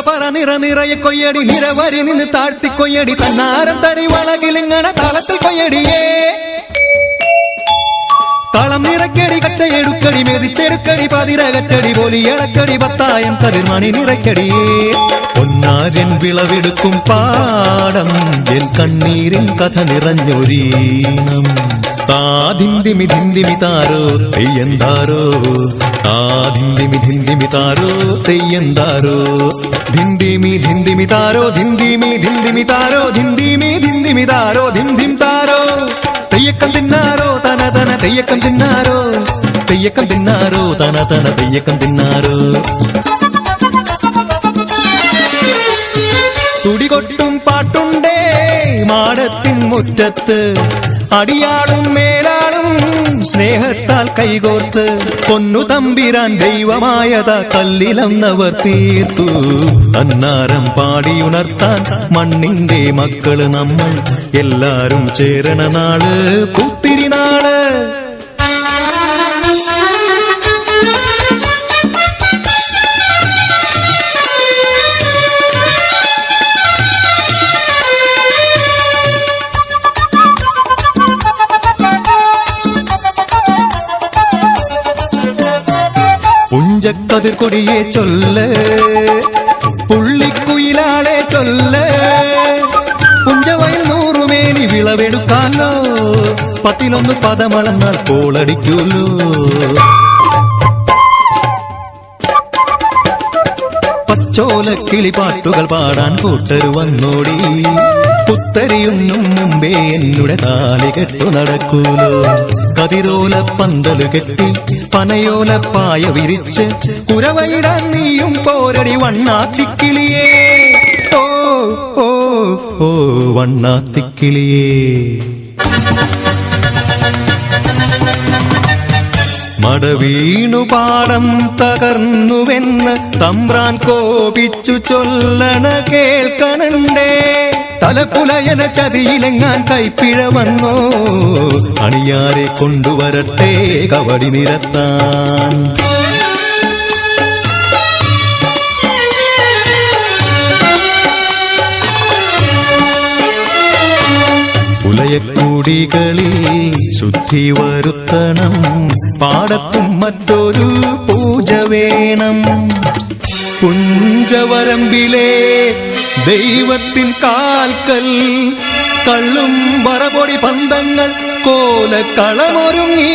പറ നിറ നിറയെ കൊയ്യടി നിരവരി നിന്ന് താഴ്ത്തി കൊയ്യടി തന്നാരം തരി വളകിലിങ്ങണ താളത്തിൽ കൊയ്യടിയേ കളം നിറക്കടി കട്ടയെടുക്കടി മെതിച്ചെടുക്കടി പതിരകറ്റടി പോലി ഇളക്കടി പത്തായം കതിർമണി നിറയ്ക്കടിയേ പൊന്നാരൻ വിളവെടുക്കും പാടം എൻ കണ്ണീരിൻ കഥ നിറഞ്ഞൊരീണം താധിന്തിമി ധിന്തിമി താരോ തെയ്യന്താരോ താധിന്തിമി ധിന്തിമി താരോ തെയ്യന്താരോ ധിന്തിമി ധിന്തിമി താരോ ധിന്തിമി ധിന്തിമി താരോ ധിന്തിമി ധിന്തിമി താരോ ധിന്തിം താരോ തെയ്യക്കം തിന്നാരോ തന തന തെയ്യക്കം തിന്നാരോ തെയ്യക്കം തിന്നാരോ തന തന തെയ്യക്കം തിന്നാരോ തുടികൊട്ടും പാട്ടുണ്ടേ മാടത്തിൻ മുറ്റത്ത് അടിയാളും മേലാളും സ്നേഹത്താൽ കൈകോർത്ത് പൊന്നു തമ്പിരാൻ ദൈവമായത കല്ലിലന്നവർ തീർത്തു അന്നാരം പാടിയുണർത്താൻ മണ്ണിന്റെ മക്കള് നമ്മൾ എല്ലാരും ചേരണ നാള് പൂത്തിരി നാള് പുഞ്ചക്കതിർ കൊടിയെ ചൊല്ല് പുള്ളിക്കുയിലാളെ ചൊല്ല് പുഞ്ചവയിൽ നൂറുമേനി വിളവെടുക്കാലോ പത്തിലൊന്ന് പദമളന്നാൽ കോളടിക്കൂലോ പച്ചോല കിളിപ്പാട്ടുകൾ പാടാൻ കൂട്ടരു വന്നോടി പുത്തരിയുന്നും മുമ്പേ എന്നുടെ താലി കെട്ടു നടക്കൂലോ കതിരോല പന്തല് കെട്ടി പനയോല പായ വിരിച്ച് കുരവയിടാൻ നീയും പോരടി വണ്ണാത്തിക്കിളിയേ ഓ ഓ ഓ വണ്ണാത്തിക്കിളിയേ മടവീണു പാടം തകർന്നുവെന്ന് തമ്പ്രാൻ കോപിച്ചു ചൊല്ലണ കേൾക്കണണ്ടേ തലപ്പുലയന ചതിയിലെങ്ങാൻ കൈപ്പിഴ വന്നോ അണിയാരെ കൊണ്ടുവരട്ടെ കവടി നിരത്താൻ പുലയക്കൂടികളിൽ ശുദ്ധി വരുത്തണം പാടത്തും മറ്റൊരു പൂജ വേണം പുഞ്ചവരമ്പിലെ ദൈവത്തിൻ കാൽക്കൽ കള്ളും വറപൊടി പന്തങ്ങൾ കോലക്കളമൊരുങ്ങി